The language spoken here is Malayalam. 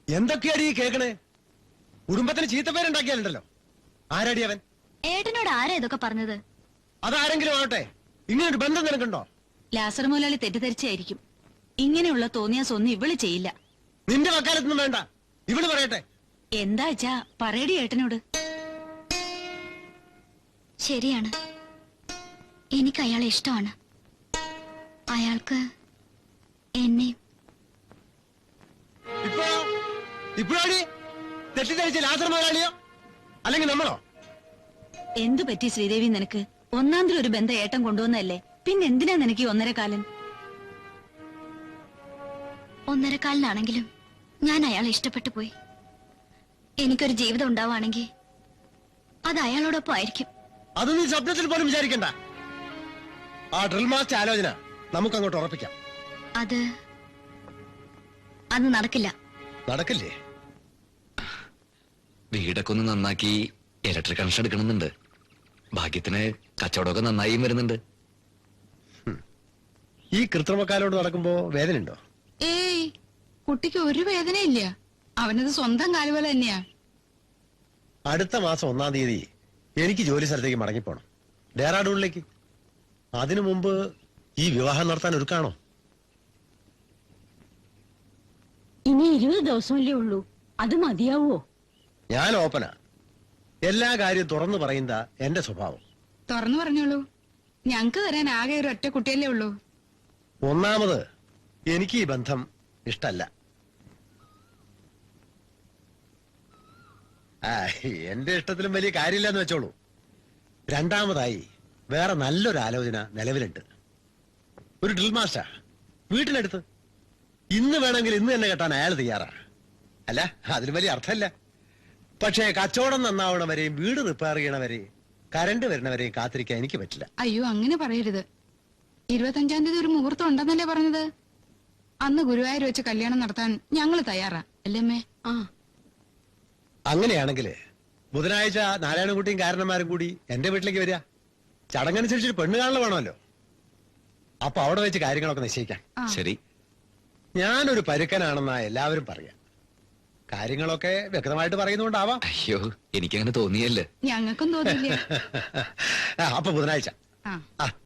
എന്തൊക്കെയാടി കേക്കണേ? കുടുംബത്തിന് ചീത്തപ്പേരുണ്ടാക്കിയാലുണ്ടല്ലോ. ആരാടി അവൻ? ഏട്ടനോട് ആരാ ഇതൊക്കെ പറഞ്ഞത്? അതാരെങ്കിലും ആവട്ടെ, ഇങ്ങനൊരു ബന്ധം നിനക്കുണ്ടോ? ലാസർ മുതലാളി തെറ്റിദ്ധരിച്ചായിരിക്കും. ഇങ്ങനെയുള്ള തോന്നിയാസൊന്നും ഇവള് ചെയ്യില്ല. നിന്റെ വക്കാലത്തൊന്നും വേണ്ട, ഇവള് പറയട്ടെ. എന്താച്ചാ പറയടി ഏട്ടനോട്. ശരിയാണ്, എനിക്ക് അയാളെ ഇഷ്ടമാണ്. അയാൾക്ക് എന്നെ. ഇപ്പോഴാടി തെറ്റിദ്ധരിച്ച ലാസർ മുതലാളിയോ അല്ലെങ്കിൽ നമ്മളോ? എന്തു പറ്റി ശ്രീദേവി നിനക്ക്? ഒന്നാന്തരം ഒരു ബന്ധം ഏട്ടൻ കൊണ്ടുവന്നല്ലേ, പിന്നെന്തിനാ നിനക്ക് ഈ 1.5 കാലൻ? 1.5 കാലിനാണെങ്കിലും ഞാൻ അയാളെ ഇഷ്ടപ്പെട്ടു പോയി. എനിക്കൊരു ജീവിതം ഉണ്ടാവുകയാണെങ്കിൽ അത് അയാളോടൊപ്പം ആയിരിക്കും. അത് നീ സ്വപ്നത്തിൽ പോലും വിചാരിക്കണ്ട. ആ ഡ്രിൽ മാസ്റ്റർ ആലോചന നമുക്ക് അങ്ങോട്ട് ഉറപ്പിക്കാം. അത് നടക്കില്ല. നടക്കില്ലേ? വീടൊക്കെ ഒന്ന് നന്നാക്കി ഇലക്ട്രിക് കണക്ഷൻ എടുക്കണമെന്നുണ്ട്. ഭാഗ്യത്തിന് കച്ചവടമൊക്കെ നന്നായി വരുന്നുണ്ട്. ഈ കൃത്രിമക്കാലോട് നടക്കുമ്പോ വേദനയുണ്ടോ? ഏയ്, കുട്ടിക്ക് ഒരു വേദനയില്ല. അവനത് സ്വന്തം കാലുപോലെ തന്നെയാ. അടുത്ത മാസം 1-ാം തീയതി എനിക്ക് ജോലി സ്ഥലത്തേക്ക് മടങ്ങിപ്പോണം, ഡെറാഡൂണിലേക്ക്. അതിനു മുമ്പ് ഈ വിവാഹം നടത്താൻ ഒരുക്കാണോ? ഇനി 20 ദിവസമല്ലേ ഉള്ളൂ, അത് മതിയാവോ? ഞാൻ ഓപ്പനാ, എല്ലാ കാര്യവും തുറന്നു പറയുന്ന എന്റെ സ്വഭാവം. തുറന്നു പറഞ്ഞോളൂ. ഞങ്ങക്ക് തരാൻ ആകെ ഒരു ഒറ്റ കുട്ടിയല്ലേ ഉള്ളൂ. ഒന്നാമത് എനിക്ക് ഈ ബന്ധം ഇഷ്ടല്ല. എന്റെ ഇഷ്ടത്തിലും വലിയ കാര്യമില്ലെന്ന് വെച്ചോളൂ. രണ്ടാമതായി വേറെ നല്ലൊരു ആലോചന നിലവിലുണ്ട്. ഒരു ഡ്രിൽ മാസ്റ്റർ വീട്ടിനടുത്ത്. ഇന്ന് വേണമെങ്കിൽ ഇന്ന് തന്നെ കെട്ടാൻ അയാൾ തയ്യാറാ. അല്ല, അതിന് വലിയ അർത്ഥമല്ല. പക്ഷേ കച്ചവടം നന്നാവണവരെയും വീട് റിപ്പയർ ചെയ്യണവരെയും കരണ്ട് വരുന്നവരെയും കാത്തിരിക്കാൻ എനിക്ക് പറ്റില്ല. അയ്യോ, അങ്ങനെ പറയരുത്. 25-ാം തീയതി ഒരു മുഹൂർത്തം ഉണ്ടെന്നല്ലേ പറഞ്ഞത്? അന്ന് ഗുരുവായൂർ വെച്ച് കല്യാണം നടത്താൻ ഞങ്ങൾ തയ്യാറാ, അല്ലേ അമ്മേ? അങ്ങനെയാണെങ്കിൽ ബുധനാഴ്ച നാരായണൻകുട്ടിയും കാരണന്മാരും കൂടി എന്റെ വീട്ടിലേക്ക് വരിക. ചടങ്ങനുസരിച്ചൊരു പെണ്ണ് കാണൽ വേണമല്ലോ. അപ്പൊ അവിടെ വെച്ച് കാര്യങ്ങളൊക്കെ നിശ്ചയിക്കാം. ശരി. ഞാനൊരു പരുക്കനാണെന്നാ എല്ലാവരും പറയാം. കാര്യങ്ങളൊക്കെ വ്യക്തമായിട്ട് പറയുന്നുകൊണ്ടാവാം. അയ്യോ, എനിക്കങ്ങനെ തോന്നിയല്ലേ. ഞങ്ങൾക്കും തോന്നില്ല. അപ്പൊ ബുധനാഴ്ച. ആ.